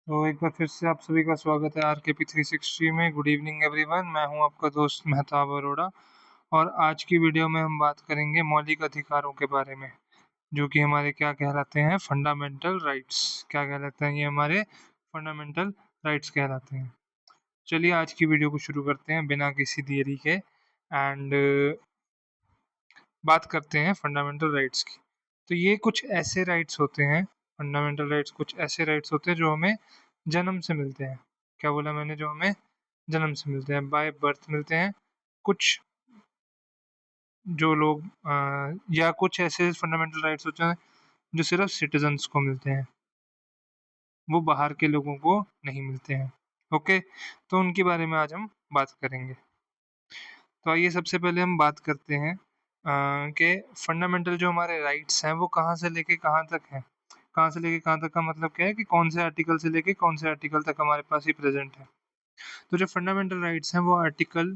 तो एक बार फिर से आप सभी का स्वागत है आरकेपी 360 में। गुड इवनिंग एवरीवन, मैं हूं आपका दोस्त मेहताब अरोड़ा। और आज की वीडियो में हम बात करेंगे मौलिक अधिकारों के बारे में, जो कि हमारे क्या कहलाते हैं, फंडामेंटल राइट्स। क्या कहलाते हैं ये हमारे फंडामेंटल राइट्स कहलाते हैं। चलिए आज की वीडियो को शुरू करते हैं बिना किसी देरी के एंड बात करते हैं फंडामेंटल राइट्स की। तो ये कुछ ऐसे राइट्स होते हैं, फंडामेंटल राइट्स कुछ ऐसे राइट्स होते हैं जो हमें जन्म से मिलते हैं। क्या बोला मैंने? जो हमें जन्म से मिलते हैं, बाय बर्थ मिलते हैं। कुछ जो लोग या कुछ ऐसे फंडामेंटल राइट्स होते हैं जो सिर्फ सिटीजन्स को मिलते हैं, वो बाहर के लोगों को नहीं मिलते हैं। ओके, तो उनके बारे में आज हम बात करेंगे। तो आइए सबसे पहले हम बात करते हैं कि फंडामेंटल जो हमारे राइट्स हैं वो कहाँ से लेके कहाँ तक हैं। कहाँ से लेके कहाँ तक का मतलब क्या है कि कौन से आर्टिकल से लेके कौन से आर्टिकल तक हमारे पास ये प्रेजेंट है। तो जो फंडामेंटल राइट्स हैं वो आर्टिकल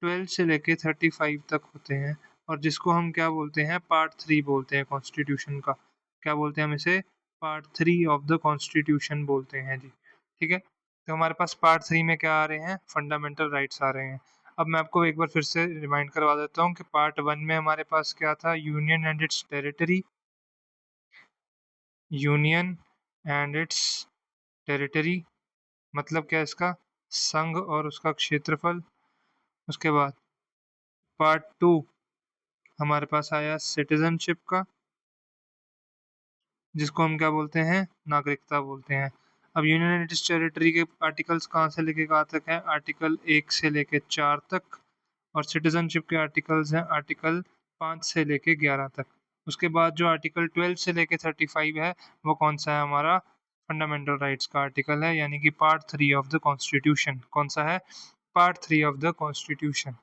12 से लेके 35 तक होते हैं, और जिसको हम क्या बोलते हैं, पार्ट 3 बोलते हैं कॉन्स्टिट्यूशन का। क्या बोलते हैं हम इसे? पार्ट 3 ऑफ द कॉन्स्टिट्यूशन बोलते हैं जी। ठीक है, तो हमारे पास पार्ट 3 में क्या आ रहे हैं? फंडामेंटल राइट्स आ रहे हैं। अब मैं आपको एक बार फिर से रिमाइंड करवा देता हूँ कि पार्ट 1 में हमारे पास क्या था? Union and it's territory. Union and it's territory मतलब क्या है इसका? संघ और उसका क्षेत्रफल। उसके बाद पार्ट 2 हमारे पास आया सिटीजनशिप का, जिसको हम क्या बोलते हैं? नागरिकता बोलते हैं। अब यूनियन एंड इट्स टेरिटरी के आर्टिकल्स कहाँ से लेके कहाँ तक है? आर्टिकल 1 से लेके 4 तक। और सिटीजनशिप के आर्टिकल्स हैं आर्टिकल 5 से लेके 11 तक। उसके बाद जो आर्टिकल 12 से लेके 35 है, वो कौन सा है? हमारा फंडामेंटल राइट्स का आर्टिकल है, यानी कि पार्ट 3 ऑफ द कॉन्स्टिट्यूशन। कौन सा है? Part 3 of the constitution.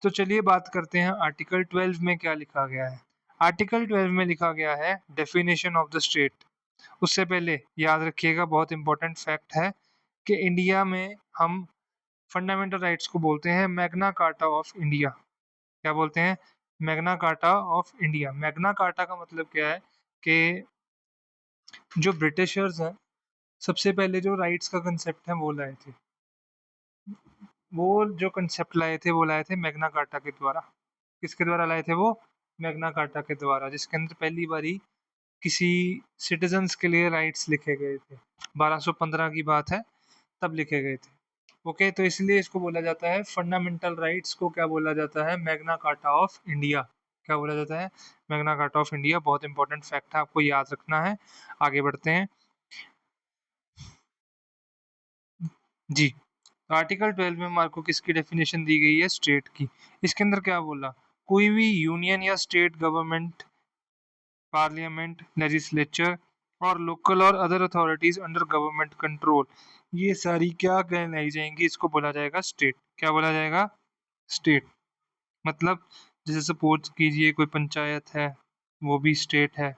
तो चलिए बात करते हैं आर्टिकल 12 में क्या लिखा गया है। आर्टिकल 12 में लिखा गया है डेफिनेशन ऑफ द स्टेट। उससे पहले याद रखिएगा, बहुत इंपॉर्टेंट फैक्ट है कि इंडिया में हम फंडामेंटल राइट्स को बोलते हैं मैग्ना कार्टा ऑफ इंडिया। क्या बोलते हैं? Magna carta of India. Magna carta का मतलब क्या है कि जो ब्रिटिशर्स हैं, सबसे पहले जो राइट्स का कंसेप्ट है वो लाए थे। वो जो कंसेप्ट लाए थे वो लाए थे मैग्ना कार्टा के द्वारा। किसके द्वारा लाए थे वो? मैग्ना कार्टा के द्वारा, जिसके अंदर पहली बारी किसी सिटीजन्स के लिए राइट्स लिखे गए थे। 1215 की बात है, तब लिखे गए थे। ओके, तो इसलिए इसको बोला जाता है फंडामेंटल राइट्स को क्या बोला जाता है? Magna carta of India. क्या बोला जाता है? Magna carta of India. बहुत इंपॉर्टेंट फैक्ट है, आपको याद रखना है। आगे बढ़ते हैं जी। आर्टिकल 12 में हमारे को किसकी डेफिनेशन दी गई है? स्टेट की। इसके अंदर क्या बोला? कोई भी यूनियन या स्टेट गवर्नमेंट, पार्लियामेंट, लेजिस्लेचर और लोकल और other authorities under government control, ये सारी क्या कहलाई जाएंगी? इसको बोला जाएगा स्टेट। क्या बोला जाएगा? स्टेट। मतलब जैसे सपोज कीजिए कोई पंचायत है, वो भी स्टेट है।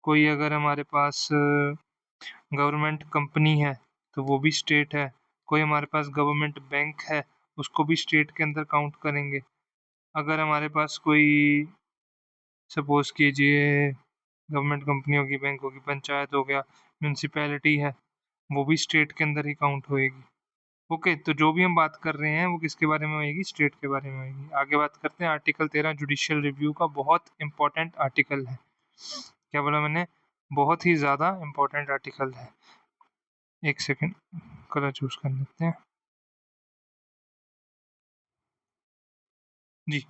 कोई अगर हमारे पास गवर्नमेंट कंपनी है, तो वो भी स्टेट है। कोई हमारे पास गवर्नमेंट बैंक है, उसको भी स्टेट के अंदर काउंट करेंगे। अगर हमारे पास कोई सपोज कीजिए गवर्नमेंट कंपनी होगी, बैंक होगी, पंचायत हो गया, म्यूनसिपैलिटी है, वो भी स्टेट के अंदर ही काउंट होएगी। ओके, तो जो भी हम बात कर रहे हैं वो किसके बारे में होएगी? स्टेट के बारे में होएगी। आगे बात करते हैं आर्टिकल 13 जुडिशियल रिव्यू का। बहुत इंपॉर्टेंट आर्टिकल है। क्या बोला मैंने? बहुत ही ज्यादा इंपॉर्टेंट आर्टिकल है। एक सेकेंड, कलर चूज कर लेते हैं जी।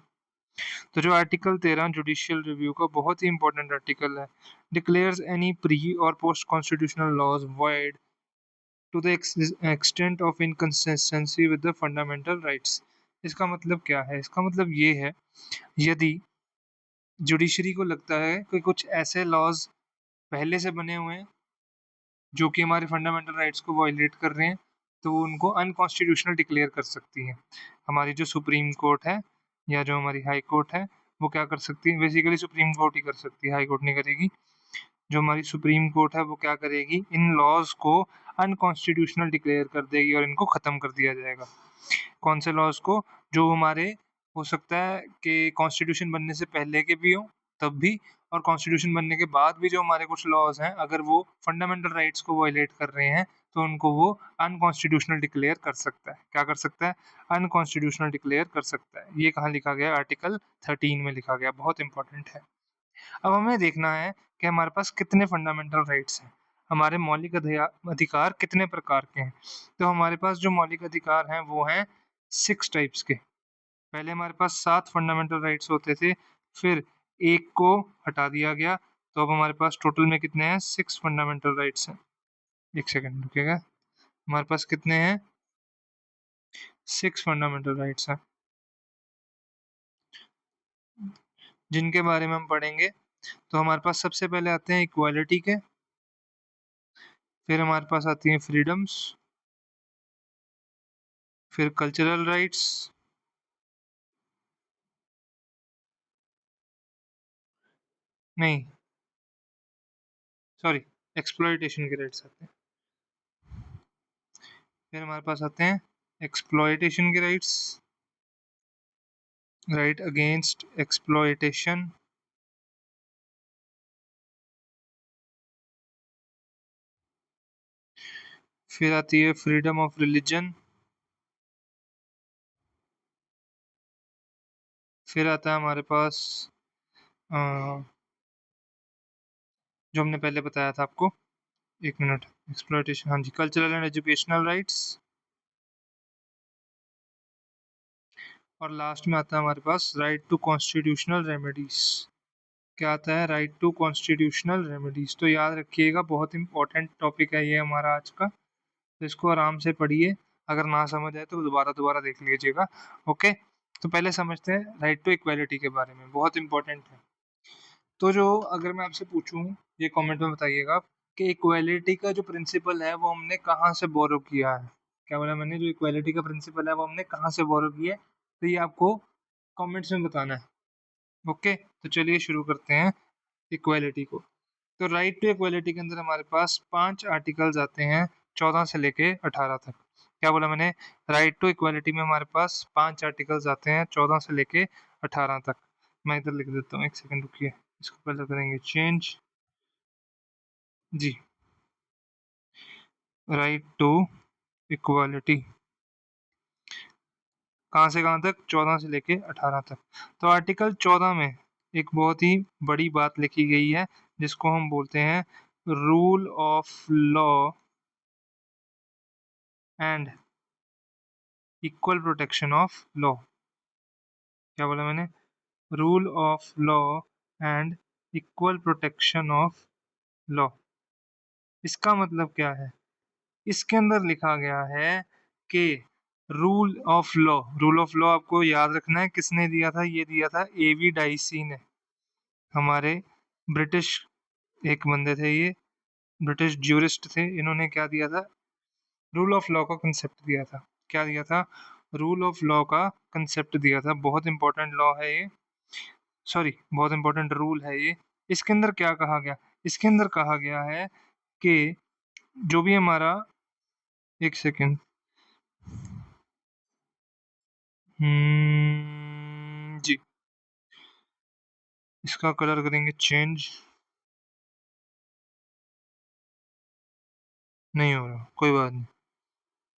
तो जो आर्टिकल 13 जुडिशियल रिव्यू का बहुत ही इंपॉर्टेंट आर्टिकल है, डिक्लेयर्स एनी प्री और post constitutional laws void to the extent of inconsistency with the fundamental rights। इसका मतलब क्या है? इसका मतलब ये है, यदि जुडिशरी को लगता है कि कुछ ऐसे लॉज पहले से बने हुए हैं जो कि हमारे फंडामेंटल राइट्स को वायलेट कर रहे हैं, तो वो उनको अनकॉन्स्टिट्यूशनल डिक्लेयर कर सकती है। हमारी जो सुप्रीम कोर्ट है या जो हमारी हाई कोर्ट है, वो क्या कर सकती है? बेसिकली सुप्रीम कोर्ट ही कर सकती है, हाई कोर्ट नहीं करेगी। जो हमारी सुप्रीम कोर्ट है वो क्या करेगी? इन लॉज को अनकॉन्स्टिट्यूशनल डिक्लेयर कर देगी और इनको खत्म कर दिया जाएगा। कौन से लॉज को? जो हमारे हो सकता है कि कॉन्स्टिट्यूशन बनने से पहले के भी हो, तब भी, और कॉन्स्टिट्यूशन बनने के बाद भी जो हमारे कुछ लॉज हैं, अगर वो फंडामेंटल राइट्स को वायलेट कर रहे हैं, तो उनको वो अनकॉन्स्टिट्यूशनल डिक्लेयर कर सकता है। क्या कर सकता है? अनकॉन्स्टिट्यूशनल डिक्लेयर कर सकता है। ये कहाँ लिखा गया? आर्टिकल 13 में लिखा गया, बहुत इंपॉर्टेंट है। अब हमें देखना है कि हमारे पास कितने फंडामेंटल राइट्स हैं, हमारे मौलिक अधिकार कितने प्रकार के हैं। तो हमारे पास जो मौलिक अधिकार हैं वो हैं 6 टाइप्स के। पहले हमारे पास 7 फंडामेंटल राइट्स होते थे, फिर एक को हटा दिया गया, तो अब हमारे पास टोटल में कितने हैं? 6 फंडामेंटल राइट्स हैं। एक सेकंड रुकिएगा, हमारे पास कितने हैं? 6 फंडामेंटल राइट्स हैं, जिनके बारे में हम पढ़ेंगे। तो हमारे पास सबसे पहले आते हैं इक्वालिटी के, फिर हमारे पास आती हैं फ्रीडम्स, फिर कल्चरल राइट्स, नहीं सॉरी, एक्सप्लॉयटेशन के राइट्स आते हैं। फिर हमारे पास आते हैं एक्सप्लॉयटेशन के राइट्स, राइट अगेंस्ट एक्सप्लॉयटेशन, फिर आती है फ्रीडम ऑफ रिलीजन, फिर आता है हमारे पास अ, जो हमने पहले बताया था आपको, एक मिनट, एक्सप्लॉयटेशन, हाँ जी, कल्चरल एंड एजुकेशनल राइट्स, और लास्ट में आता है हमारे पास राइट टू कॉन्स्टिट्यूशनल रेमेडीज। क्या आता है? Right to constitutional remedies. तो याद रखिएगा, बहुत इंपॉर्टेंट टॉपिक है ये हमारा आज का, तो इसको आराम से पढ़िए। अगर ना समझ आए तो दोबारा दोबारा देख लीजिएगा। ओके, तो पहले समझते हैं राइट टू इक्वालिटी के बारे में, बहुत इंपॉर्टेंट है। तो जो, अगर मैं आपसे पूछूं, ये कमेंट में बताइएगा कि इक्वालिटी का जो प्रिंसिपल है वो हमने कहाँ से बोरो किया है। क्या बोला मैंने? जो इक्वालिटी का प्रिंसिपल है वो हमने कहाँ से बोरो किया है, तो ये आपको कमेंट्स में बताना है। ओके, तो चलिए शुरू करते हैं इक्वालिटी को। तो राइट टू इक्वालिटी के अंदर हमारे पास 5 आर्टिकल्स आते हैं, 14 से लेके 18 तक। क्या बोला मैंने? राइट टू इक्वालिटी में हमारे पास 5 आर्टिकल्स आते हैं, 14 से लेके 18 तक। मैं इधर लिख देता हूँ, एक सेकंड रुकिए, इसको पहले करेंगे चेंज। जी, राइट टू इक्वालिटी कहाँ से कहाँ तक? 14 से लेके 18 तक। तो आर्टिकल 14 में एक बहुत ही बड़ी बात लिखी गई है, जिसको हम बोलते हैं rule of law and equal protection of law. क्या बोला मैंने? Rule of law and equal protection of law. इसका मतलब क्या है? इसके अंदर लिखा गया है कि रूल ऑफ लॉ आपको याद रखना है, किसने दिया था? ये दिया था एवी डाइसी ने। हमारे ब्रिटिश एक बंदे थे ये, ब्रिटिश ज्यूरिस्ट थे, इन्होंने क्या दिया था? रूल ऑफ लॉ का कंसेप्ट दिया था। क्या दिया था? रूल ऑफ लॉ का कंसेप्ट दिया था। बहुत इंपॉर्टेंट लॉ है ये, सॉरी, बहुत इंपॉर्टेंट रूल है ये। इसके अंदर क्या कहा गया? इसके अंदर कहा गया है कि जो भी हमारा, एक सेकेंड, जी, इसका कलर करेंगे चेंज, नहीं हो रहा, कोई बात नहीं,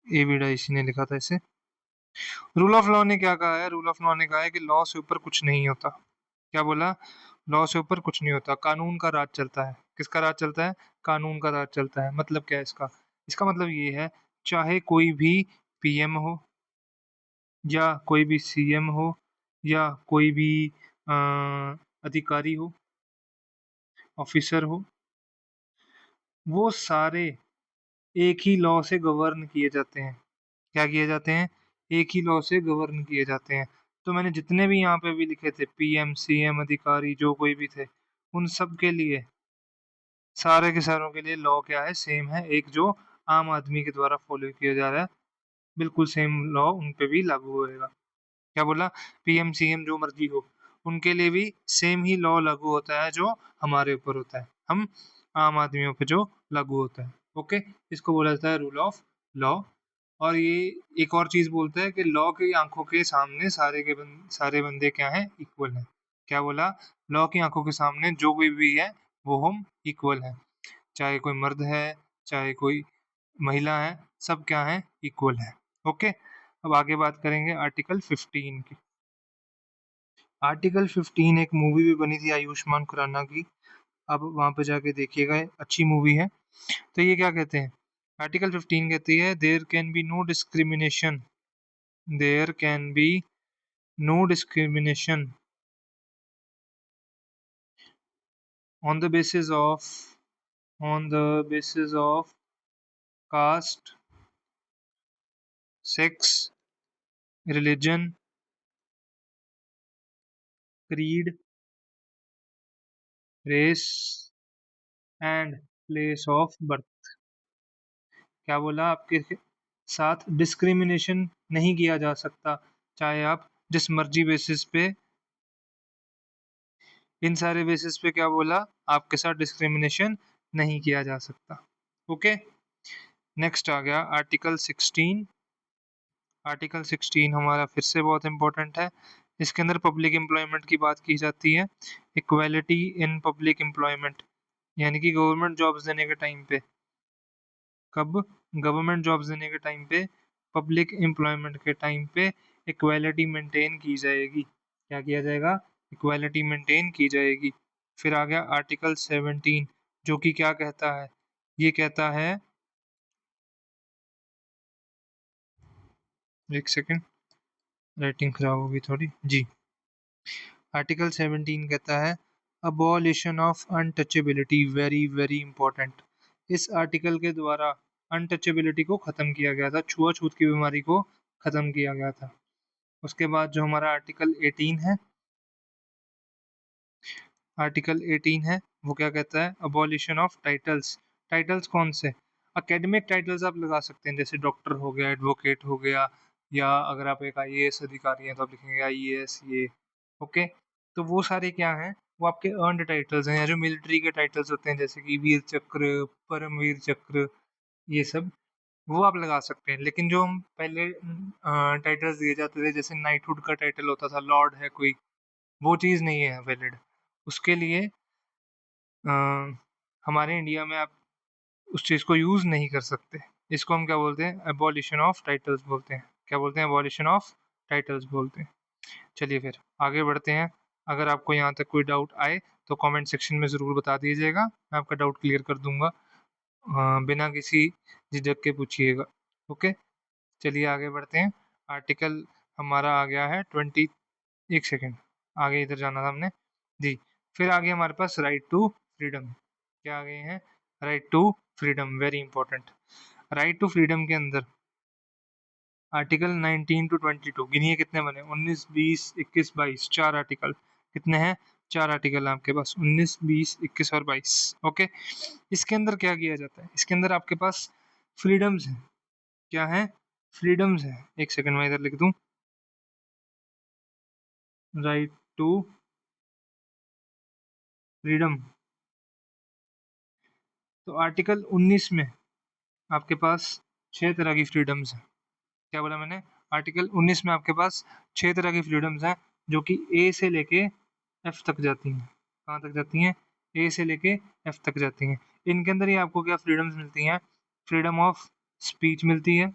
एविडा इसी ने लिखा था इसे। रूल ऑफ लॉ ने क्या कहा है? रूल ऑफ लॉ ने कहा है कि लॉ से ऊपर कुछ नहीं होता। क्या बोला? लॉ से ऊपर कुछ नहीं होता, कानून का राज चलता है। किसका राज चलता है? कानून का राज चलता है। मतलब क्या है इसका? इसका मतलब ये है, चाहे कोई भी पीएम हो, या कोई भी सीएम हो, या कोई भी अ, अधिकारी हो, ऑफिसर हो, वो सारे एक ही लॉ से गवर्न किए जाते हैं। क्या किए जाते हैं? एक ही लॉ से गवर्न किए जाते हैं। तो मैंने जितने भी यहाँ पे भी लिखे थे, पीएम सीएम अधिकारी जो कोई भी थे, उन सब के लिए, सारे के सारों के लिए लॉ क्या है? सेम है, एक जो आम आदमी के द्वारा फॉलो किया जा रहा है, बिल्कुल सेम लॉ उन पे भी लागू होएगा। क्या बोला? पीएम सीएम जो मर्जी हो, उनके लिए भी सेम ही लॉ लागू होता है जो हमारे ऊपर होता है, हम आम आदमियों पे जो लागू होता है। ओके, इसको बोला जाता है रूल ऑफ लॉ। और ये एक और चीज बोलता है कि लॉ की आंखों के सामने सारे बंदे क्या हैं? इक्वल हैं। क्या बोला? लॉ की आंखों के सामने जो कोई भी है वो हम इक्वल है, चाहे कोई मर्द है, चाहे कोई महिला है, सब क्या है? इक्वल है। ओके, अब आगे बात करेंगे आर्टिकल 15 की। आर्टिकल 15 एक मूवी भी बनी थी आयुष्मान खुराना की, आप वहां पे जाके देखिएगा, अच्छी मूवी है। तो ये क्या कहते हैं? आर्टिकल 15 कहती है there can be no discrimination, there can be no discrimination on the basis of on the basis of caste, sex, religion, creed, race and place of birth। क्या बोला? आपके साथ डिस्क्रिमिनेशन नहीं किया जा सकता, चाहे आप जिस मर्जी बेसिस पे, इन सारे बेसिस पे क्या बोला? आपके साथ डिस्क्रिमिनेशन नहीं किया जा सकता। ओके, नेक्स्ट आ गया आर्टिकल 16। आर्टिकल 16 हमारा फिर से बहुत इंपॉर्टेंट है। इसके अंदर पब्लिक एम्प्लॉयमेंट की बात की जाती है, इक्वालिटी इन पब्लिक एम्प्लॉयमेंट, यानी कि गवर्नमेंट जॉब्स देने के टाइम पे, कब? गवर्नमेंट जॉब्स देने के टाइम पे, पब्लिक एम्प्लॉयमेंट के टाइम पे इक्वालिटी मेंटेन की जाएगी। क्या किया जाएगा? इक्वालिटी मेंटेन की जाएगी। फिर आ गया आर्टिकल 17, जो कि क्या कहता है? ये कहता है, एक सेकेंड, राइटिंग खराब होगी थोड़ी जी। आर्टिकल 17 कहता है abolition of untouchability, very very important. इस आर्टिकल के द्वारा अनटचेबिलिटी को खत्म किया गया था, छुआछूत की बीमारी को खत्म किया गया था। उसके बाद जो हमारा आर्टिकल 18 है, आर्टिकल 18 है, वो क्या कहता है? Abolition of titles. टाइटल्स कौन से? एकेडमिक टाइटल्स आप लगा सकते हैं, जैसे डॉक्टर हो गया, एडवोकेट हो गया, या अगर आप एक आईएएस अधिकारी हैं तो आप लिखेंगे आईएएस ये। ओके, तो वो सारे क्या हैं? वो आपके अर्नड टाइटल्स हैं, या जो मिलिट्री के टाइटल्स होते हैं, जैसे कि वीर चक्र, परमवीर चक्र, ये सब वो आप लगा सकते हैं। लेकिन जो हम पहले टाइटल्स दिए जाते थे, जैसे नाइटहुड का टाइटल होता था, लॉर्ड है कोई, वो चीज़ नहीं है वैलिड। उसके लिए अ, हमारे इंडिया में आप उस चीज़ को यूज़ नहीं कर सकते। इसको हम क्या बोलते हैं? एबॉलिशन ऑफ टाइटल्स बोलते हैं। क्या बोलते हैं? एबॉलिशन ऑफ टाइटल्स बोलते हैं। चलिए फिर आगे बढ़ते हैं। अगर आपको यहाँ तक कोई डाउट आए तो कमेंट सेक्शन में ज़रूर बता दीजिएगा, मैं आपका डाउट क्लियर कर दूंगा। बिना किसी झिझक के पूछिएगा। ओके, चलिए आगे बढ़ते हैं। आर्टिकल हमारा आ गया है 20, एक सेकेंड, आगे इधर जाना था हमने जी। फिर आगे हमारे पास राइट टू फ्रीडम। क्या आ गए हैं? Right to freedom, very important. Right to freedom के अंदर आर्टिकल 19 टू 22, गिनिए कितने बने? 19, 20, 21, 22, चार आर्टिकल। कितने हैं? चार आर्टिकल हैं आपके पास, 19, 20, 21 और 22। ओके, इसके अंदर क्या किया जाता है? इसके अंदर आपके पास फ्रीडम्स हैं। क्या है? फ्रीडम्स है। एक सेकंड में इधर लिख दूं, राइट टू फ्रीडम। तो आर्टिकल 19 में आपके पास छह तरह की फ्रीडम्स हैं। क्या बोला मैंने? आर्टिकल 19 में आपके पास छह तरह की फ्रीडम्स हैं, जो कि ए से लेके एफ तक जाती हैं। कहाँ तक जाती हैं? ए से लेके एफ तक जाती हैं। इनके अंदर ही आपको क्या फ्रीडम्स मिलती हैं? फ्रीडम ऑफ स्पीच मिलती है,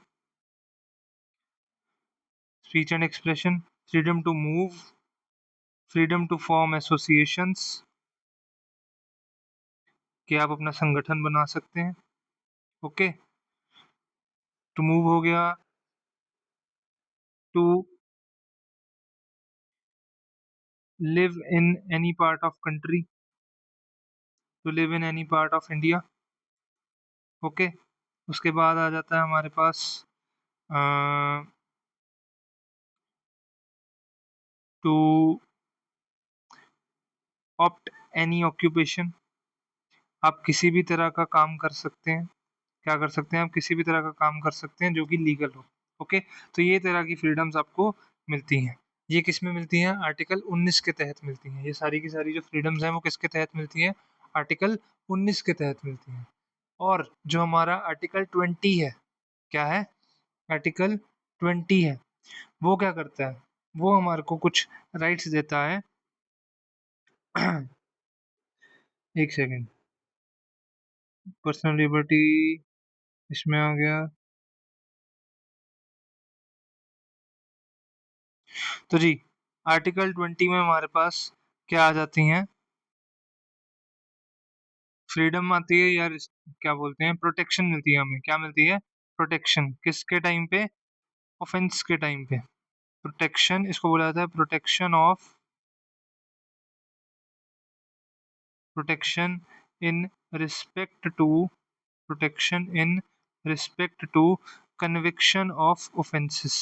speech and expression, freedom to move, freedom to form associations, कि आप अपना संगठन बना सकते हैं। ओके, टू मूव हो गया, to live in any part of country, to live in any part of India. Okay, उसके बाद आ जाता है हमारे पास टू ऑप्ट एनी ऑक्यूपेशन, आप किसी भी तरह का काम कर सकते हैं। क्या कर सकते हैं? आप किसी भी तरह का काम कर सकते हैं जो कि लीगल हो। ओके, तो ये तरह की फ्रीडम्स आपको मिलती हैं। ये किस में मिलती हैं? आर्टिकल 19 के तहत मिलती हैं। ये सारी की सारी जो फ्रीडम्स हैं वो किसके तहत मिलती हैं? आर्टिकल 19 के तहत मिलती हैं। और जो हमारा आर्टिकल 20 है, क्या है? आर्टिकल 20 है, वो क्या करता है? वो हमारे को कुछ राइट्स देता है, एक सेकेंड, पर्सनल लिबर्टी इसमें आ गया। तो जी आर्टिकल 20 में हमारे पास क्या आ जाती हैं? फ्रीडम आती है यार, क्या बोलते हैं, प्रोटेक्शन मिलती है हमें। क्या मिलती है? प्रोटेक्शन। किसके टाइम पे? ऑफेंस के टाइम पे। प्रोटेक्शन इसको बोला जाता है protection of, protection in respect to, protection in respect to conviction of offences,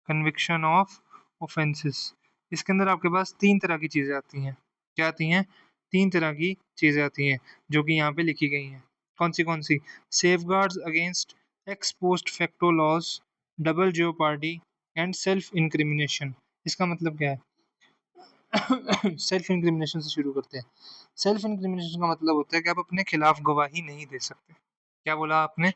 conviction of offences. इसके अंदर आपके पास तीन तरह की चीजें आती हैं। क्या आती हैं? तीन तरह की चीजें आती हैं जो कि यहाँ पे लिखी गई हैं। कौन सी? Safeguards against ex post facto laws, double jeopardy and self incrimination. इसका मतलब क्या है? सेल्फ इंक्रिमिनेशन से शुरू करते हैं। सेल्फ इंक्रिमिनेशन का मतलब होता है कि आप अपने खिलाफ गवाही नहीं दे सकते। क्या बोला आपने?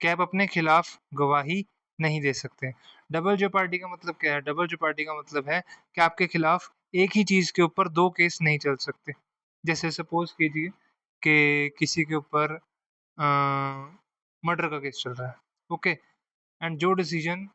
कि आप अपने खिलाफ गवाही नहीं दे सकते। डबल जेओपार्डी का मतलब क्या है? डबल जेओपार्डी का मतलब है कि आपके खिलाफ एक ही चीज के ऊपर दो केस नहीं चल सकते। जैसे सपोज कीजिए कि किसी के ऊपर मर्डर का केस चल रहा है, ओके, एंड जो डिसीजन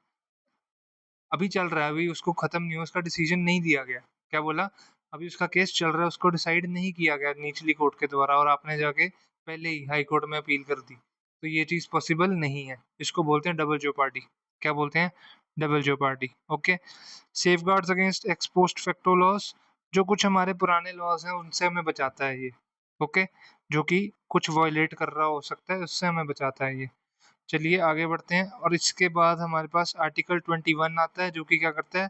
अभी चल रहा है, अभी उसको खत्म नहीं हुआ, उसका डिसीजन नहीं दिया गया। क्या बोला? अभी उसका केस चल रहा है, उसको डिसाइड नहीं किया गया निचली कोर्ट के द्वारा, और आपने जाके पहले ही हाई कोर्ट में अपील कर दी, तो ये चीज पॉसिबल नहीं है। इसको बोलते हैं डबल जेओपार्डी। क्या बोलते हैं? Double jeopardy. Okay. Safeguards against ex post facto laws, जो कुछ हमारे पुराने लॉज हैं उनसे हमें बचाता है ये। ओके। जो कि कुछ वायलेट कर रहा हो सकता है, उससे हमें बचाता है ये। चलिए आगे बढ़ते हैं। और इसके बाद हमारे पास आर्टिकल 21 आता है, जो कि क्या करता है?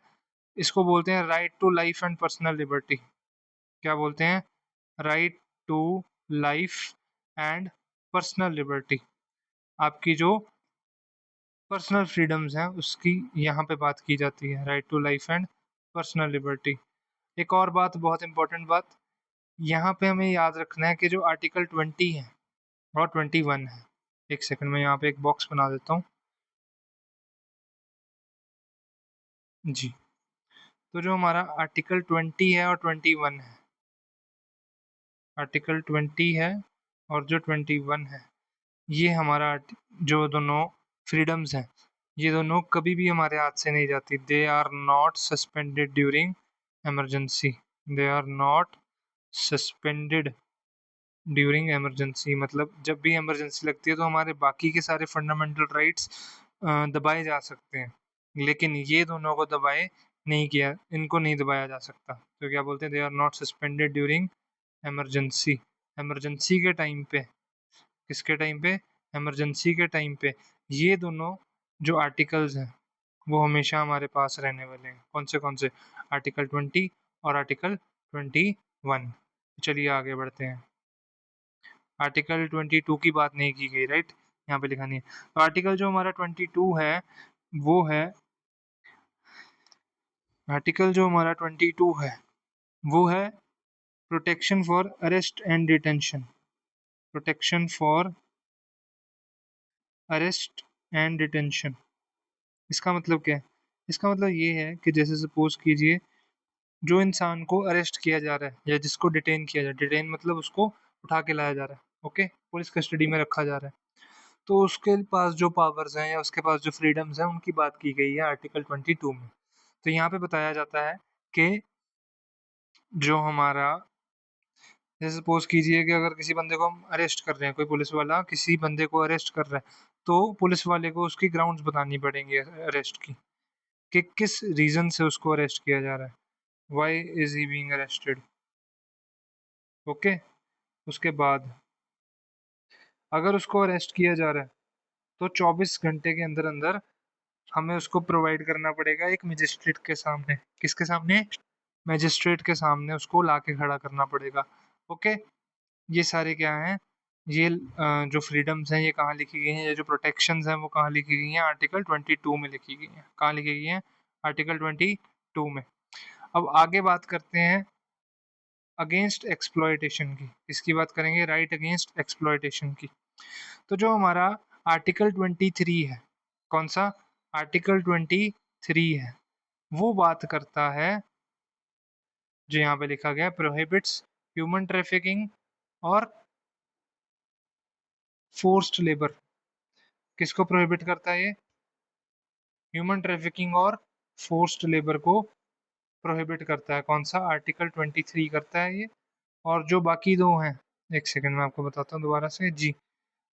इसको बोलते हैं right to life and personal liberty. क्या बोलते हैं? Right to life and personal liberty. आपकी जो पर्सनल फ्रीडम्स हैं उसकी यहाँ पे बात की जाती है, right to life and personal liberty. एक और बात, बहुत इंपॉर्टेंट बात, यहाँ पे हमें याद रखना है कि जो आर्टिकल 20 है और 21 है, एक सेकंड में यहाँ पे एक बॉक्स बना देता हूँ। जी। तो जो हमारा आर्टिकल 20 है और 21 है, आर्टिकल 20 है और जो 21 है, ये हमारा जो दोनों फ्रीडम्स हैं, ये दोनों कभी भी हमारे हाथ से नहीं जाती। They are not suspended during emergency. They are not suspended during emergency, मतलब जब भी इमरजेंसी लगती है तो हमारे बाकी के सारे फंडामेंटल राइट्स दबाए जा सकते हैं, लेकिन ये दोनों को दबाए नहीं किया, इनको नहीं दबाया जा सकता। तो क्या बोलते हैं? They are not suspended during emergency. Emergency के टाइम पे, किसके टाइम पे? इमरजेंसी के टाइम पे ये दोनों जो आर्टिकल्स हैं वो हमेशा हमारे पास रहने वाले हैं। कौन से? आर्टिकल 20 और आर्टिकल 21। चलिए आगे बढ़ते हैं। आर्टिकल 22 की बात नहीं की गई, राइट? यहाँ पे लिखा नहीं है। तो आर्टिकल जो हमारा 22 है वो है, आर्टिकल जो हमारा 22 है वो है protection for arrest and detention. Protection for arrest and detention. इसका मतलब क्या है? इसका मतलब ये है कि जैसे सपोज कीजिए जो इंसान को अरेस्ट किया जा रहा है या जिसको डिटेन किया जा रहा है, डिटेन मतलब उसको उठा के लाया जा रहा है, ओके, पुलिस कस्टडी में रखा जा रहा है, तो उसके पास जो पावर्स हैं या उसके पास जो फ्रीडम्स हैं उनकी बात की गई है आर्टिकल 22 में। तो यहाँ पे बताया जाता है कि जो हमारा, जैसे सपोज कीजिए कि अगर किसी बंदे को हम अरेस्ट कर रहे हैं, कोई पुलिस वाला किसी बंदे को अरेस्ट कर रहा है, तो पुलिस वाले को उसकी ग्राउंड्स बतानी पड़ेंगी अरेस्ट की, कि किस रीजन से उसको अरेस्ट किया जा रहा है। Why is he being arrested. Okay. उसके बाद अगर उसको अरेस्ट किया जा रहा है तो 24 घंटे के अंदर अंदर हमें उसको प्रोवाइड करना पड़ेगा एक मजिस्ट्रेट के सामने। किसके सामने? मजिस्ट्रेट के सामने उसको लाके खड़ा करना पड़ेगा। ओके। ये सारे क्या हैं? ये जो फ्रीडम्स हैं ये कहाँ लिखी गई हैं, ये जो प्रोटेक्शंस हैं वो कहाँ लिखी गई हैं? आर्टिकल 22 में लिखी गई हैं। कहाँ लिखी गई हैं? आर्टिकल 22 में। अब आगे बात करते हैं अगेंस्ट एक्सप्लॉयटेशन की। इसकी बात करेंगे राइट अगेंस्ट एक्सप्लॉयटेशन की। तो जो हमारा आर्टिकल 23 है, कौन सा? आर्टिकल 23 है, वो बात करता है जो यहाँ पे लिखा गया है, प्रोहिबिट्स ह्यूमन ट्रैफिकिंग और फोर्स्ड लेबर। किसको प्रोहिबिट करता है ये? ह्यूमन ट्रैफिकिंग और फोर्स्ड लेबर को प्रोहिबिट करता है। कौन सा? आर्टिकल 23 करता है ये। और जो बाकी दो हैं, एक सेकंड में आपको बताता हूँ दोबारा से जी।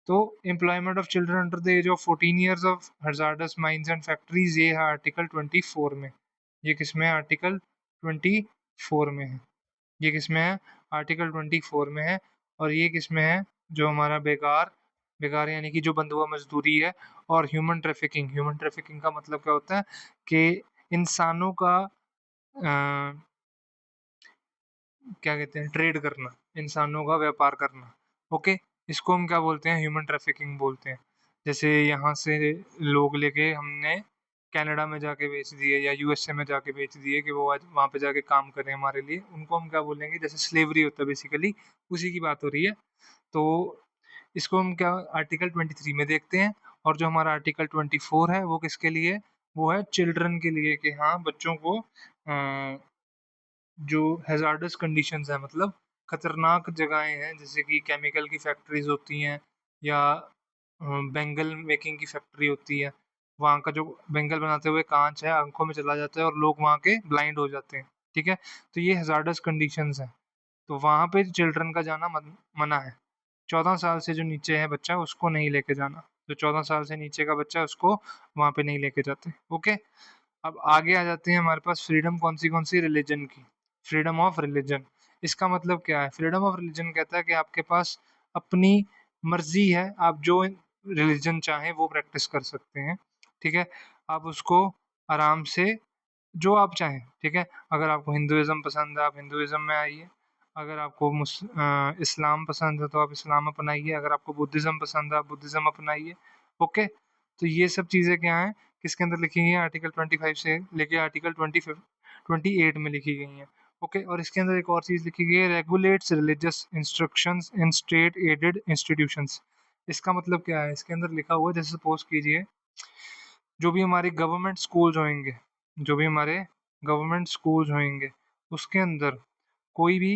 तो employment of children under the age of 14 years of hazardous mines and factories, ये है आर्टिकल 24 में। ये किसमें है? आर्टिकल 24 में है। ये किसमें है? आर्टिकल 24 में है। और ये किसमें है? जो हमारा बेकार, बेकार यानी कि जो बंधुआ मजदूरी है, और ह्यूमन ट्रैफिकिंग। ह्यूमन ट्रैफिकिंग का मतलब क्या होता है कि इंसानों का क्या कहते हैं, ट्रेड करना, इंसानों का व्यापार करना। ओके, इसको हम क्या बोलते हैं? ह्यूमन ट्रैफिकिंग बोलते हैं। जैसे यहाँ से लोग लेके हमने कनाडा में जाके बेच दिए, या यूएसए में जाके बेच दिए कि वो आज वहाँ पे जाके काम करें हमारे लिए, उनको हम क्या बोलेंगे? जैसे स्लेवरी होता है बेसिकली, उसी की बात हो रही है। तो इसको हम क्या आर्टिकल 23 में देखते हैं। और जो हमारा आर्टिकल 24 है वो किसके लिए? वो है चिल्ड्रन के लिए, कि हाँ बच्चों को जो हैजार्डस कंडीशंस है, मतलब खतरनाक जगहें हैं, जैसे कि केमिकल की फैक्ट्रीज होती हैं, या बेंगल मेकिंग की फैक्ट्री होती है। वहाँ का जो बेंगल बनाते हुए कांच है आंखों में चला जाता है और लोग वहाँ के ब्लाइंड हो जाते हैं। ठीक है, तो ये हैजार्डस कंडीशंस हैं। तो वहाँ पे चिल्ड्रन का जाना मना है। 14 साल से जो नीचे है बच्चा, उसको नहीं लेके जाना। जो 14 साल से नीचे का बच्चा है उसको वहाँ पे नहीं लेके जाते। ओके, अब आगे आ जाते हैं हमारे पास फ्रीडम कौन सी रिलीजन की। फ्रीडम ऑफ रिलीजन, इसका मतलब क्या है? फ्रीडम ऑफ रिलीजन कहता है कि आपके पास अपनी मर्जी है, आप जो रिलीजन चाहें वो प्रैक्टिस कर सकते हैं। ठीक है, आप उसको आराम से, जो आप चाहें। ठीक है, अगर आपको हिंदुइज्म पसंद है आप हिंदुइज्म में आइए, अगर आपको इस्लाम पसंद है तो आप इस्लाम अपनाइए, अगर आपको बुद्धिज्म पसंद है आप बुद्धिज्म अपनाइए। ओके, तो ये सब चीज़ें क्या हैं, किसके अंदर लिखी गई हैं? आर्टिकल 25 से लेके आर्टिकल 28 में लिखी गई हैं। ओके, और इसके अंदर एक और चीज़ लिखी गई है, regulates religious instructions in state aided institutions. इसका मतलब क्या है? इसके अंदर लिखा हुआ है, जैसे सपोज कीजिए जो भी हमारे गवर्नमेंट स्कूल्स होंगे, जो भी हमारे गवर्नमेंट स्कूल्स होंगे, उसके अंदर कोई भी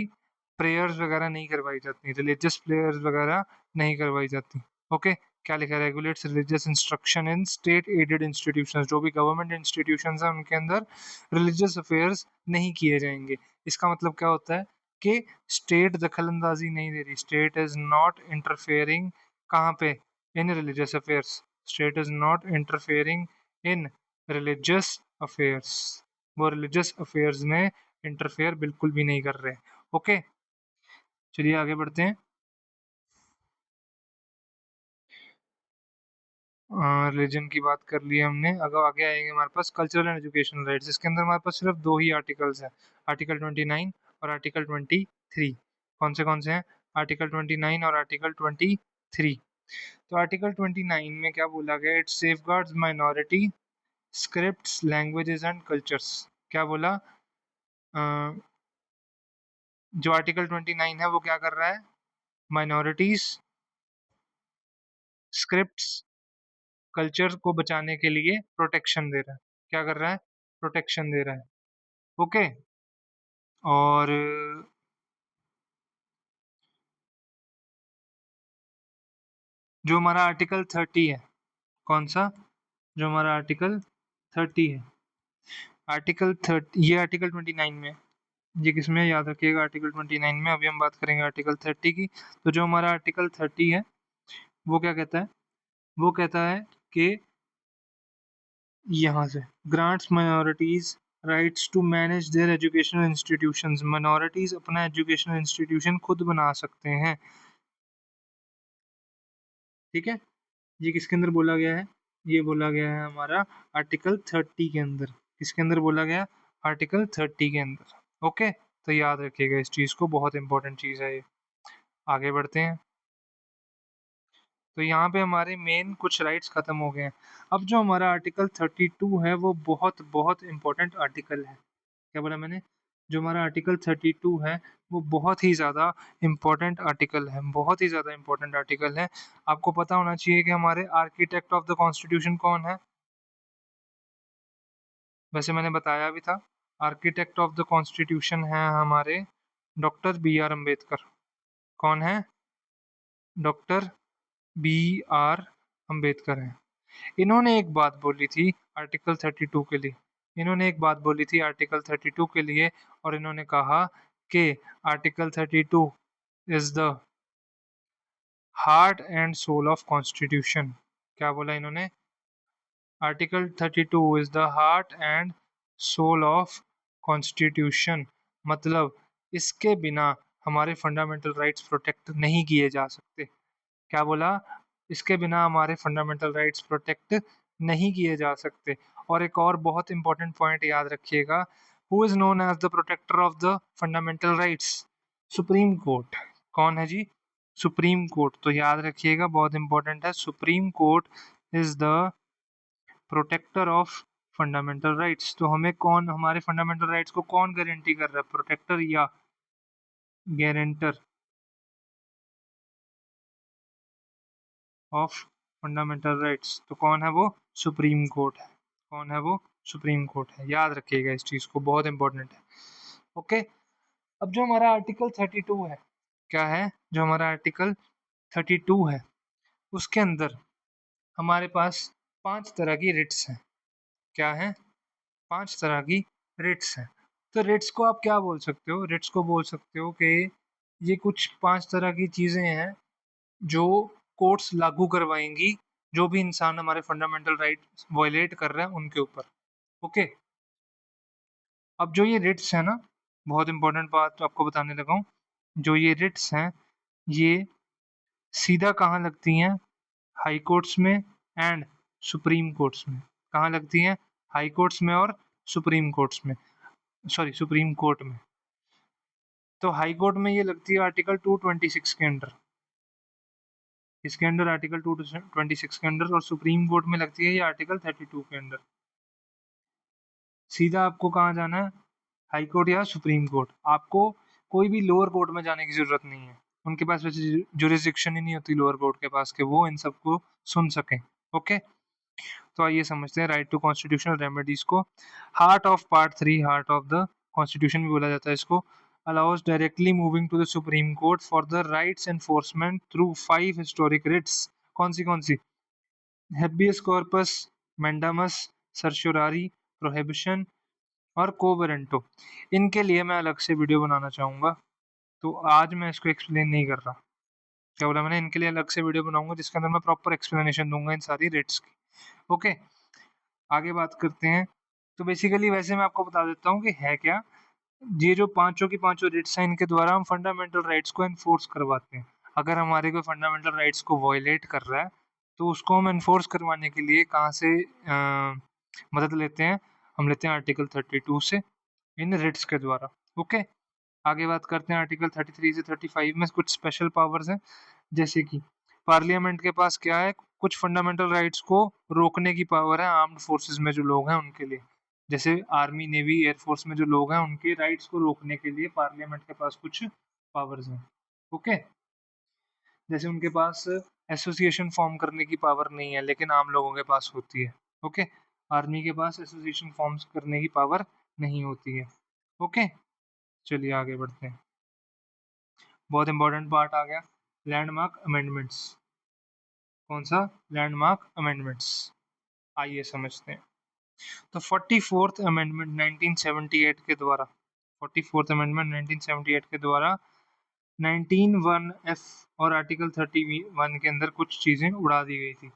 प्रेयर्स वगैरह नहीं करवाई जाती, रिलीजियस प्रेयर्स वगैरह नहीं करवाई जाती। ओके, क्या लिखा है? Regulates religious instruction in state aided institutions. जो भी गवर्नमेंट इंस्टीट्यूशंस हैं उनके अंदर रिलीजियस अफेयर्स नहीं किए जाएंगे। इसका मतलब क्या होता है कि स्टेट दखल अंदाजी नहीं दे रही। स्टेट इज नॉट इंटरफेयरिंग कहाँ पे? इन religious affairs. State is not interfering in religious affairs. वो रिलीजियस अफेयर्स में इंटरफेयर बिल्कुल भी नहीं कर रहे। ओके, चलिए आगे बढ़ते हैं। रिलीजन की बात कर ली हमने, अगर आगे आएंगे हमारे पास कल्चरल एंड एजुकेशनल राइट्स। इसके अंदर हमारे पास सिर्फ दो ही आर्टिकल्स हैं, आर्टिकल 29 और आर्टिकल 23। कौन से हैं? आर्टिकल 29 और आर्टिकल 23। तो आर्टिकल 29 में क्या बोला गया? It safeguards minority scripts languages and cultures. क्या बोला? अ, जो आर्टिकल 29 है वो क्या कर रहा है? माइनॉरिटीज स्क्रिप्ट्स कल्चर को बचाने के लिए प्रोटेक्शन दे रहा है। क्या कर रहा है? प्रोटेक्शन दे रहा है। ओके, और जो हमारा आर्टिकल 30 है, कौन सा? जो हमारा आर्टिकल 30 है, आर्टिकल 30, ये आर्टिकल 29 में है। ये किसमें? याद रखिएगा, आर्टिकल 29 में। अभी हम बात करेंगे आर्टिकल 30 की। तो जो हमारा आर्टिकल 30 है वो क्या कहता है? वो कहता है कि यहाँ से grants minorities rights to manage their educational institutions. Minorities अपना एजुकेशनल इंस्टीट्यूशन खुद बना सकते हैं। ठीक है, ये किसके अंदर बोला गया है? ये बोला गया है हमारा आर्टिकल 30 के अंदर। किसके अंदर बोला गया? आर्टिकल 30 के अंदर। ओके, तो याद रखिएगा इस चीज को, बहुत इंपॉर्टेंट चीज है ये। आगे बढ़ते हैं। तो यहाँ पे हमारे मेन कुछ राइट्स खत्म हो गए हैं। अब जो हमारा आर्टिकल 32 है वो बहुत बहुत इंपॉर्टेंट आर्टिकल है। क्या बोला मैंने? जो हमारा आर्टिकल 32 है वो बहुत ही ज़्यादा इम्पोर्टेंट आर्टिकल है, बहुत ही ज़्यादा इम्पोर्टेंट आर्टिकल है। आपको पता होना चाहिए कि हमारे आर्किटेक्ट ऑफ द कॉन्स्टिट्यूशन कौन है? वैसे मैंने बताया भी था, आर्किटेक्ट ऑफ द कॉन्स्टिट्यूशन है हमारे डॉक्टर बी आर अम्बेडकर। कौन है? डॉक्टर बी आर अम्बेडकर है। इन्होंने एक बात बोली थी आर्टिकल 32 के लिए। इन्होंने एक बात बोली थी आर्टिकल 32 के लिए, और इन्होंने कहा कि article 32 is the heart and soul of constitution. क्या बोला इन्होंने? Article 32 is the heart and soul of constitution, मतलब इसके बिना हमारे फंडामेंटल राइट्स प्रोटेक्ट नहीं किए जा सकते। क्या बोला? इसके बिना हमारे फंडामेंटल राइट्स प्रोटेक्ट नहीं किए जा सकते। और एक और बहुत इंपॉर्टेंट पॉइंट याद रखिएगा, who is known as the protector of the fundamental rights? Supreme court. कौन है जी? Supreme court. तो याद रखिएगा, बहुत इंपॉर्टेंट है, supreme court is the protector of fundamental rights. तो हमें कौन, हमारे फंडामेंटल राइट्स को कौन गारंटी कर रहा है, प्रोटेक्टर या गारंटर ऑफ फंडामेंटल राइट्स? तो कौन है वो? सुप्रीम कोर्ट है। कौन है वो? सुप्रीम कोर्ट है। याद रखिएगा इस चीज को, बहुत इंपॉर्टेंट है। ओके। अब जो हमारा आर्टिकल 32 है, क्या है? जो हमारा आर्टिकल 32 है, उसके अंदर हमारे पास 5 तरह की रिट्स हैं। क्या है? 5 तरह की रिट्स हैं। तो रिट्स को आप क्या बोल सकते हो? रिट्स को बोल सकते हो कि ये कुछ 5 तरह की चीजें हैं जो कोर्ट्स लागू करवाएंगी जो भी इंसान हमारे फंडामेंटल राइट वायलेट कर रहा है उनके ऊपर। ओके। अब जो ये रिट्स है ना, बहुत इंपॉर्टेंट बात तो आपको बताने लगा हूँ। जो ये रिट्स हैं, ये सीधा कहाँ लगती हैं? हाई कोर्ट्स में एंड सुप्रीम कोर्ट्स में। कहाँ लगती हैं? हाई कोर्ट्स में और सुप्रीम कोर्ट्स में, सॉरी सुप्रीम कोर्ट में। तो हाई कोर्ट में ये लगती है आर्टिकल 226 के अंडर। इसके अंडर आर्टिकल 226 के अंडर, और सुप्रीम कोर्ट में लगती है ये आर्टिकल 32 के अंडर। सीधा आपको कहाँ जाना है? हाई कोर्ट या सुप्रीम कोर्ट। आपको कोई भी लोअर कोर्ट में जाने की जरूरत नहीं है। उनके पास वैसे जुरिस्डिक्शन ही नहीं होती लोअर कोर्ट के पास कि वो इन सबको सुन सकें। ओके। तो आइए समझते हैं राइट टू कॉन्स्टिट्यूशनल रेमेडीज को। Heart of part 3, heart of the constitution भी बोला जाता है इसको, allows directly moving to the Supreme Court for the rights enforcement through 5 historic writs। कौन सी? Habeas corpus, mandamus, certiorari, prohibition और कोवरेंटो। इनके लिए मैं अलग से वीडियो बनाना चाहूँगा, तो आज मैं इसको एक्सप्लेन नहीं कर रहा। क्या बोला मैंने? इनके लिए अलग से वीडियो बनाऊंगा जिसके अंदर मैं प्रॉपर एक्सप्लेनेशन दूंगा इन सारी रिट्स की। ओके। आगे बात करते हैं। तो बेसिकली वैसे मैं आपको बता देता हूँ कि है क्या। ये जो पांचों की पांचों रिट्स हैं, इनके द्वारा हम फंडामेंटल राइट्स को एनफोर्स करवाते हैं। अगर हमारे कोई फंडामेंटल राइट्स को वॉयलेट कर रहा है, तो उसको हम एनफोर्स करवाने के लिए कहाँ से मदद लेते हैं? हम लेते हैं आर्टिकल 32 से, इन रिट्स के द्वारा। ओके। आगे बात करते हैं आर्टिकल 33 से 35 में कुछ स्पेशल पावर्स हैं, जैसे कि पार्लियामेंट के पास क्या है, कुछ फंडामेंटल राइट्स को रोकने की पावर है आर्म्ड फोर्सेस में जो लोग हैं उनके लिए। जैसे आर्मी, नेवी, एयरफोर्स में जो लोग हैं उनके राइट्स को रोकने के लिए पार्लियामेंट के पास कुछ पावर्स हैं। ओके। जैसे उनके पास एसोसिएशन फॉर्म करने की पावर नहीं है, लेकिन आम लोगों के पास होती है। ओके। आर्मी के पास एसोसिएशन फॉर्म्स करने की पावर नहीं होती है। ओके। चलिए आगे बढ़ते हैं। बहुत इंपॉर्टेंट पार्ट आ गया, लैंडमार्क अमेंडमेंट्स। कौन सा? Landmark amendments. आइए समझते हैं। तो 44th अमेंडमेंट 1978 के द्वारा, 44th अमेंडमेंट 1978 के द्वारा 19(1)(f) और आर्टिकल 31 के अंदर कुछ चीजें उड़ा दी गई थी।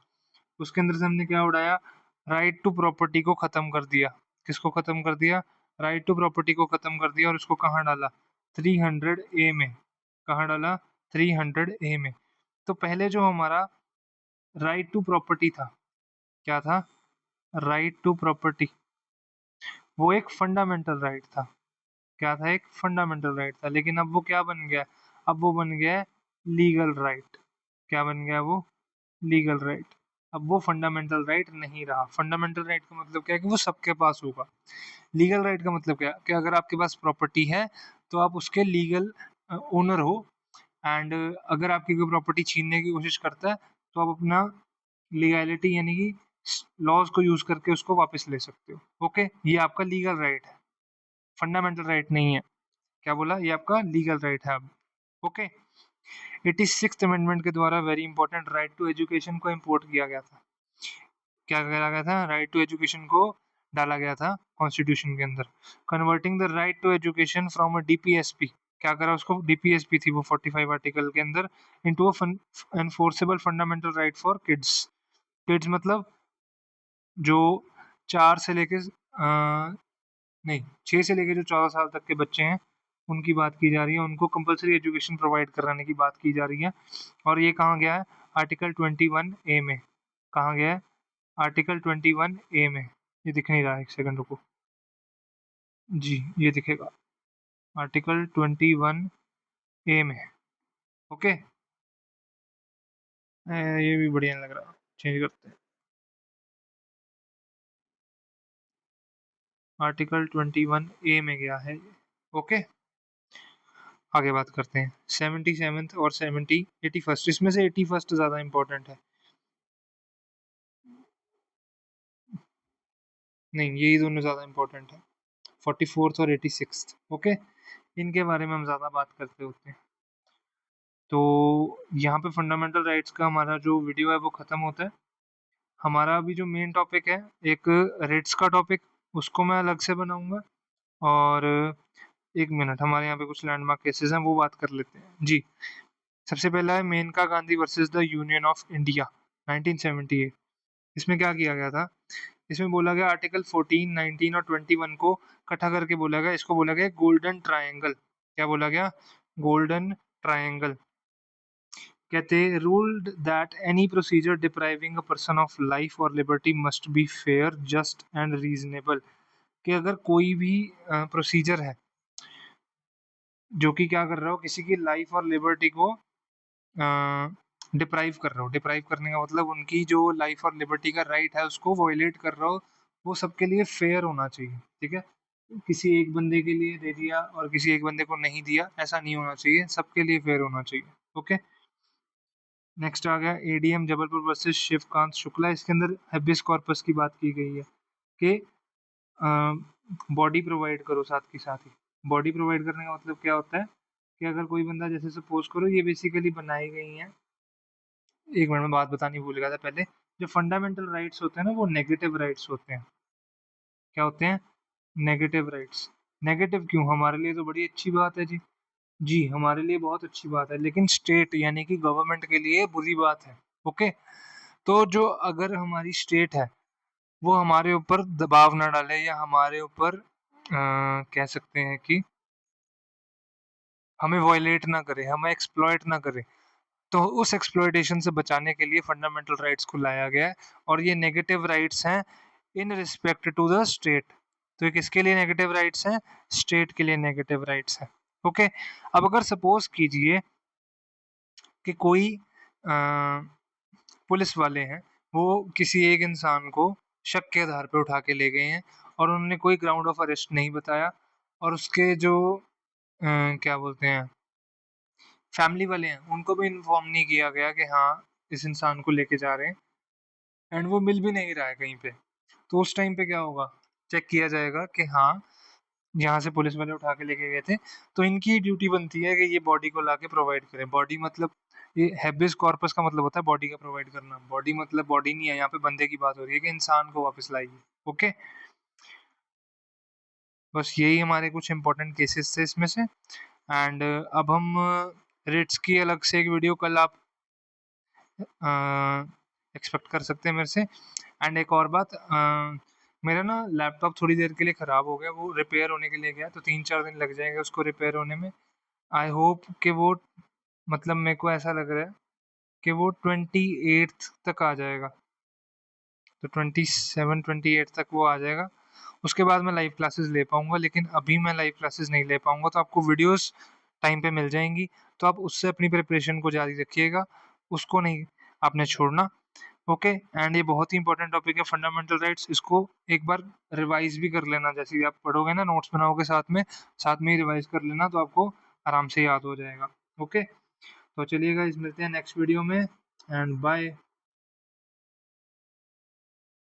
उसके अंदर से हमने क्या उड़ाया? राइट टू प्रॉपर्टी को खत्म कर दिया। किसको खत्म कर दिया? राइट टू प्रॉपर्टी को खत्म कर दिया, और उसको कहाँ डाला? 300A में। कहाँ डाला? 300A में। तो पहले जो हमारा राइट टू प्रॉपर्टी था, क्या था? राइट टू प्रॉपर्टी, वो एक फंडामेंटल राइट था। क्या था? एक फंडामेंटल राइट था। लेकिन अब वो क्या बन गया? अब वो बन गया लीगल राइट। क्या बन गया वो? Legal right. अब वो फंडामेंटल राइट नहीं रहा। फंडामेंटल राइट का मतलब क्या है? कि वो सबके पास होगा। लीगल राइट का मतलब क्या है? कि अगर आपके पास प्रॉपर्टी है तो आप उसके लीगल ओनर हो, एंड अगर आपकी कोई प्रॉपर्टी छीनने की कोशिश करता है तो आप अपना लीगैलिटी यानी कि लॉज को यूज करके उसको वापस ले सकते हो। ओके। ये आपका लीगल राइट है। फंडामेंटल राइट नहीं है। क्या बोला? ये आपका लीगल राइट है अब। ओके। 86th अमेंडमेंट के द्वारा very important right to education को इम्पोर्ट किया गया था। क्या करा गया था? राइट टू एजुकेशन को डाला गया था कॉन्स्टिट्यूशन के अंदर। Converting the right to education from a DPSP, क्या करा उसको? डीपीएसपी थी वो 45 आर्टिकल के अंदर, into a enforceable fundamental right for kids. Kids मतलब जो 4 से लेके नहीं 6 से लेके जो 14 साल तक के बच्चे हैं उनकी बात की जा रही है। उनको कंपलसरी एजुकेशन प्रोवाइड कराने की बात की जा रही है। और ये कहाँ गया है? आर्टिकल 21 ए में। कहाँ गया है? आर्टिकल 21 ए में। ये दिख नहीं रहा है, एक सेकंड रुको। जी ये दिखेगा आर्टिकल 21 ए में। ओके। ये भी बढ़िया लग रहा, चेंज करते हैं। आर्टिकल 21 ए में गया है ये। ओके। आगे बात करते हैं 77th और 81st। इसमें से 81st ज़्यादा इंपॉर्टेंट है। नहीं, यही दोनों ज़्यादा इंपॉर्टेंट है, 44th और 86th। ओके। इनके बारे में हम ज़्यादा बात करते होते हैं। तो यहाँ पे फंडामेंटल राइट्स का हमारा जो वीडियो है वो ख़त्म होता है। हमारा अभी जो मेन टॉपिक है, एक रिट्स का टॉपिक, उसको मैं अलग से बनाऊंगा। और एक मिनट, हमारे यहाँ पे कुछ लैंडमार्क केसेस हैं, वो बात कर लेते हैं जी। सबसे पहला है Maneka Gandhi versus the union of India 1978। इसमें क्या किया गया था? इसमें बोला गया आर्टिकल 14, 19 और 21 को इकट्ठा करके बोला गया, इसको बोला गया गोल्डन ट्रायंगल। क्या बोला गया? Golden triangle. कहते ruled that any procedure depriving a person of life और liberty must be fair, just and reasonable. कि अगर कोई भी प्रोसीजर है जो कि क्या कर रहा हो, किसी की लाइफ और लिबर्टी को डिप्राइव कर रहा हो, डिप्राइव करने का मतलब उनकी जो लाइफ और लिबर्टी का राइट है उसको वॉयलेट कर रहा हो, वो सबके लिए फेयर होना चाहिए। ठीक है? किसी एक बंदे के लिए दे दिया और किसी एक बंदे को नहीं दिया, ऐसा नहीं होना चाहिए, सबके लिए फेयर होना चाहिए। ओके। नेक्स्ट आ गया एडीएम जबलपुर वर्सेस शिवकांत शुक्ला। इसके अंदर हेबियस कॉर्पस की बात की गई है कि बॉडी प्रोवाइड करो साथ के साथ ही। बॉडी प्रोवाइड करने का मतलब क्या होता है कि अगर कोई बंदा, जैसे सपोज करो, ये बेसिकली बनाई गई हैं। एक मिनट में बात बतानी भूल गया था पहले। जो फंडामेंटल राइट्स होते हैं ना, वो नेगेटिव राइट्स होते हैं। क्या होते हैं? Negative rights. नेगेटिव क्यों? हमारे लिए तो बड़ी अच्छी बात है जी। जी हमारे लिए बहुत अच्छी बात है, लेकिन स्टेट यानी कि गवर्नमेंट के लिए बुरी बात है। ओके। तो जो अगर हमारी स्टेट है वो हमारे ऊपर दबाव ना डाले या हमारे ऊपर कह सकते हैं कि हमें वॉयलेट ना करे, हमें एक्सप्लॉइट ना करे, तो उस एक्सप्लॉयटेशन से बचाने के लिए फंडामेंटल राइट्स को लाया गया है। और ये नेगेटिव राइट्स हैं in respect to the state. तो ये किसके लिए नेगेटिव राइट्स हैं? स्टेट के लिए नेगेटिव राइट्स हैं। ओके। अब अगर सपोज कीजिए कि कोई पुलिस वाले हैं, वो किसी एक इंसान को शक के आधार पे उठा के ले गए हैं और उन्होंने कोई ग्राउंड ऑफ अरेस्ट नहीं बताया, और उसके जो क्या बोलते हैं, फैमिली वाले हैं, उनको भी इन्फॉर्म नहीं किया गया कि हाँ इस इंसान को लेके जा रहे हैं, एंड वो मिल भी नहीं रहा है कहीं पे। तो उस टाइम पे क्या होगा? चेक किया जाएगा कि हाँ यहाँ से पुलिस वाले उठा के लेके गए थे, तो इनकी ड्यूटी बनती है कि ये बॉडी को लाके प्रोवाइड करें। बॉडी मतलब ये हैबियस कॉर्पस का मतलब होता है बॉडी का प्रोवाइड करना। बॉडी मतलब बॉडी नहीं है, यहाँ पे बंदे की बात हो रही है कि इंसान को वापस लाइए। ओके। बस यही हमारे कुछ इंपॉर्टेंट केसेस थे इसमें से। एंड अब हम रेट्स की अलग से एक वीडियो कल आप एक्सपेक्ट कर सकते हैं मेरे से। एंड एक और बात, मेरा ना लैपटॉप थोड़ी देर के लिए ख़राब हो गया, वो रिपेयर होने के लिए गया, तो 3-4 दिन लग जाएंगे उसको रिपेयर होने में। आई होप कि वो, मतलब मेरे को ऐसा लग रहा है कि वो 28th तक आ जाएगा। तो 27-28 तक वो आ जाएगा। उसके बाद मैं लाइव क्लासेस ले पाऊँगा, लेकिन अभी मैं लाइव क्लासेस नहीं ले पाऊँगा, तो आपको वीडियोस टाइम पे मिल जाएँगी। तो आप उससे अपनी प्रिपरेशन को जारी रखिएगा, उसको नहीं आपने छोड़ना। ओके। एंड ये बहुत ही इंपॉर्टेंट टॉपिक है फंडामेंटल राइट्स। इसको एक बार रिवाइज भी कर लेना, जैसे ही आप पढ़ोगे ना, नोट्स बनाओगे साथ में ही रिवाइज कर लेना, तो आपको आराम से याद हो जाएगा। ओके। तो चलिए गाइस, मिलते हैं नेक्स्ट वीडियो में, एंड बाय।